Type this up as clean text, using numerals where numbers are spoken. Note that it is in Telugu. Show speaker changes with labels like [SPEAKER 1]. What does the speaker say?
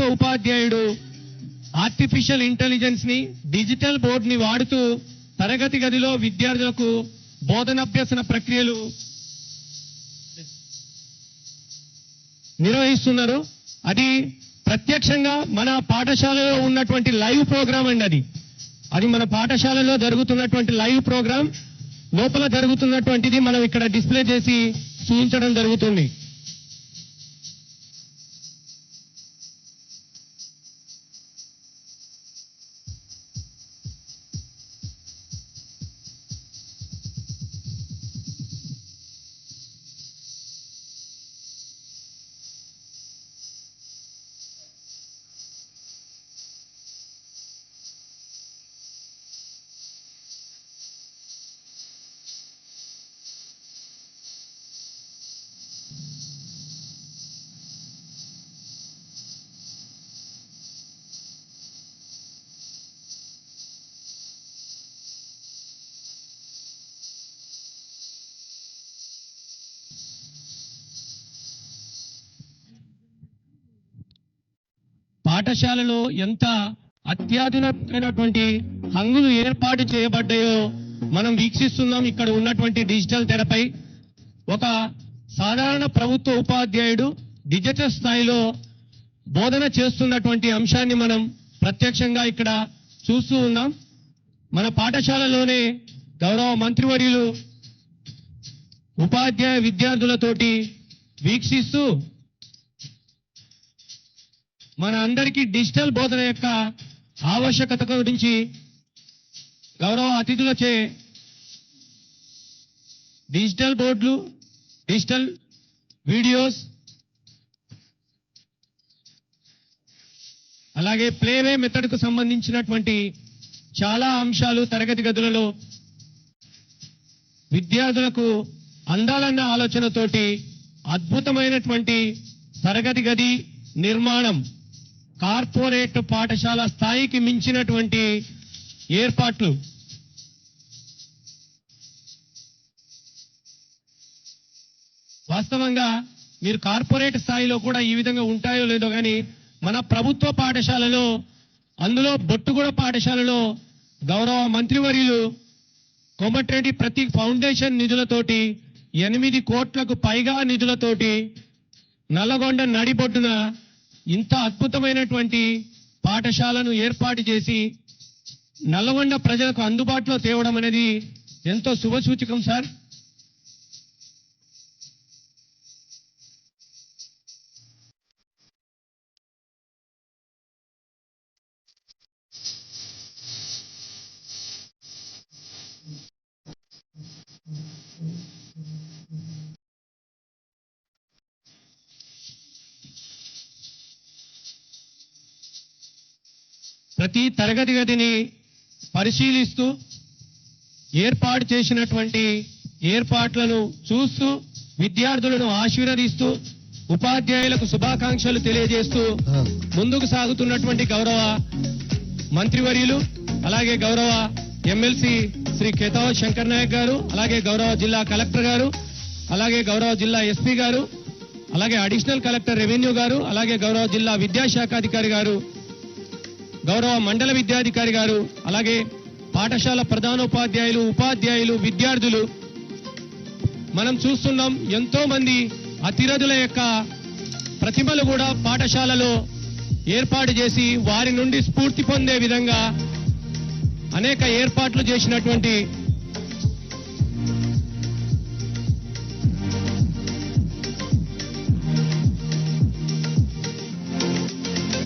[SPEAKER 1] ప్రభుత్వ ఉపాధ్యాయుడు ఆర్టిఫిషియల్ ఇంటెలిజెన్స్ ని డిజిటల్ బోర్డ్ ని వాడుతూ తరగతి గదిలో విద్యార్థులకు బోధనాభ్యసన ప్రక్రియలు నిర్వహిస్తున్నారు. అది ప్రత్యక్షంగా మన పాఠశాలలో ఉన్నటువంటి లైవ్ ప్రోగ్రామ్ అండి. అది మన పాఠశాలలో జరుగుతున్నటువంటి లైవ్ ప్రోగ్రామ్ లోపల జరుగుతున్నటువంటిది మనం ఇక్కడ డిస్ప్లే చేసి చూపించడం జరుగుతుంది. పాఠశాలలో ఎంత అత్యాధునికమైనటువంటి హంగులు ఏర్పాటు చేయబడ్డాయో మనం వీక్షిస్తున్నాం. ఇక్కడ ఉన్నటువంటి డిజిటల్ తెరపై ఒక సాధారణ ప్రభుత్వ ఉపాధ్యాయుడు డిజిటల్ స్థాయిలో బోధన చేస్తున్నటువంటి అంశాన్ని మనం ప్రత్యక్షంగా ఇక్కడ చూస్తూ ఉన్నాం. మన పాఠశాలలోనే గౌరవ మంత్రివర్యులు ఉపాధ్యాయ విద్యార్థులతోటి వీక్షిస్తూ మన అందరికీ డిజిటల్ బోధన యొక్క ఆవశ్యకత గురించి గౌరవ అతిథులచే డిజిటల్ బోర్డులు, డిజిటల్ వీడియోస్, అలాగే ప్లేవే మెథడ్కు సంబంధించినటువంటి చాలా అంశాలు తరగతి గదులలో విద్యార్థులకు అందాలన్న ఆలోచనతోటి అద్భుతమైనటువంటి తరగతి గది నిర్మాణం, కార్పొరేట్ పాఠశాల స్థాయికి మించినటువంటి ఏర్పాట్లు. వాస్తవంగా మీరు కార్పొరేట్ స్థాయిలో కూడా ఈ విధంగా ఉంటాయో లేదో కానీ మన ప్రభుత్వ పాఠశాలలో, అందులో బొట్టుగూడ పాఠశాలలో గౌరవ మంత్రివర్యులు కోమటిరెడ్డి ప్రతి ఫౌండేషన్ నిధులతోటి 8 కోట్లకు పైగా నిధులతోటి నల్లగొండ నడిబొడ్డున ఇంత అద్భుతమైనటువంటి పాఠశాలను ఏర్పాటు చేసి నల్లగొండ ప్రజలకు అందుబాటులో తేవడం అనేది ఎంతో శుభసూచకం సార్. ప్రతి తరగతి గదిని పరిశీలిస్తూ ఏర్పాటు చేసినటువంటి ఏర్పాట్లను చూస్తూ విద్యార్థులను ఆశీర్వదిస్తూ ఉపాధ్యాయులకు శుభాకాంక్షలు తెలియజేస్తూ ముందుకు సాగుతున్నటువంటి గౌరవ మంత్రివర్యులు, అలాగే గౌరవ ఎమ్మెల్సీ శ్రీ కేతావత్ శంకర్ నాయక్ గారు, అలాగే గౌరవ జిల్లా కలెక్టర్ గారు, అలాగే గౌరవ జిల్లా ఎస్పీ గారు, అలాగే అడిషనల్ కలెక్టర్ రెవెన్యూ గారు, అలాగే గౌరవ జిల్లా విద్యాశాఖాధికారి గారు, గౌరవ మండల విద్యాధికారి గారు, అలాగే పాఠశాల ప్రధానోపాధ్యాయులు, ఉపాధ్యాయులు, విద్యార్థులు మనం చూస్తున్నాం. ఎంతో మంది అతిరథుల యొక్క ప్రతిభలు కూడా పాఠశాలలో ఏర్పాటు చేసి వారి నుండి స్ఫూర్తి పొందే విధంగా అనేక ఏర్పాట్లు చేసినటువంటి